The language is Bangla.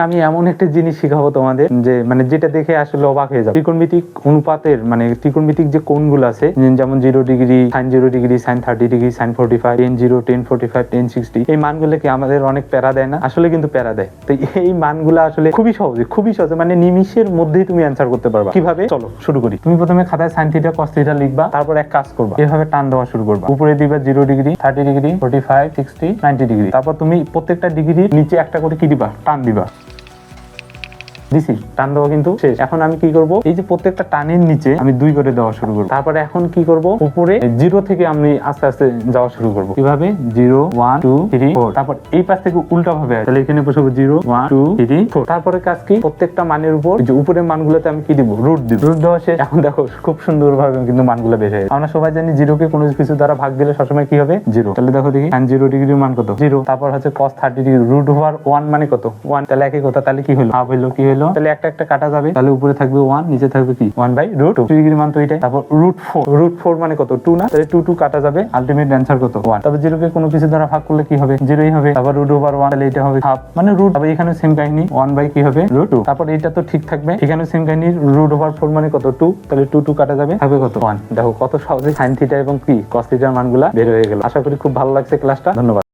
আমি এমন একটা জিনিস শিখাবো তোমাদের যে মানে যেটা দেখে আসলে অবাক হয়ে যাবে। ত্রিকোণমিতিক অনুপাতের মানে ত্রিকোণমিতিক যে কোণগুলো আছে যেমন 0 degree, sin 0 degree, sin 30 degree, sin 45, tan 0, tan 45, tan 60, এই মানগুলোকে আমাদের অনেক প্যারা দেয় না? আসলে কিন্তু প্যারা দেয়। তো এই মানগুলো আসলে খুবই সহজে মানে নিমিষের মধ্যেই তুমি অ্যান্সার করতে পারবা। কিভাবে? চলো শুরু করি। তুমি প্রথমে খাতায় sin থিটা cos থিটা লিখবা, তারপর এক কাজ করবা, এভাবে টান দেওয়া শুরু করবা। উপরে দিবা 0 ডিগ্রি, 30 ডিগ্রি, 45, 60, 90 ডিগ্রি। তারপর তুমি প্রত্যেকটা ডিগ্রির নিচে একটা করে কি দিবা? টান দিবা। দিছি, টান দেওয়া কিন্তু শেষ। এখন আমি কি করব, এই যে প্রত্যেকটা টানের নিচে আমি 2 করে দেওয়া শুরু করব। তারপরে এখন কি করব, উপরে 0 থেকে আমি আস্তে আস্তে যাওয়া শুরু করব। কিভাবে? 0 1 2 3 4। তারপর এই পাশ থেকে উল্টা ভাবে, তাহলে এখানে বসাবো 0 1 2 3 4। তারপরে কাজ কি, প্রত্যেকটা মানের উপর যে উপরের মানগুলোতে আমি কি দিব? রুট দিব। রুট দেওয়া শেষ। এখন দেখো খুব সুন্দরভাবে কিন্তু মানগুলো বের হয়ে, আমরা সবাই জানি 0 কে কোনো কিছু দ্বারা ভাগ দিলে সবসময় কি হবে? 0। তাহলে দেখো দেখি, tan 0 ডিগ্রির মান কত? 0। তারপর হচ্ছে cos 30 ডিগ্রি, রুট ওভার 1 মানে কত? 1। তাহলে একই কথা, তাহলে কি হলো? হাফ হলো। কি হলো? তাহলে একটা একটা কাটা যাবে, তাহলে উপরে থাকবে 1, নিচে থাকবে কি? 1/√2 ডিগ্রির মান তো এটাই। তারপর √4 মানে কত? 2 না? তাহলে 2 কাটা যাবে, আলটিমেট অ্যানসার কত? 1। তারপর 0 কে কোনো কিছু দ্বারা ভাগ করলে কি হবে? 0ই হবে। তারপর √1, তাহলে এটা হবে হাফ মানে রুট। তারপর এখানে সেম কাহিনী, 1 কি হবে? √2। তারপর এটা তো ঠিক থাকবে, এখানে সেম কাহিনী, √4 মানে কত? 2। তাহলে 2 কাটা যাবে, থাকবে কত? 1। দেখো কত সহজে sin থিটা এবং কি cos থিটার মানগুলা বের হয়ে গেল। আশা করি খুব ভালো লাগছে ক্লাসটা। ধন্যবাদ।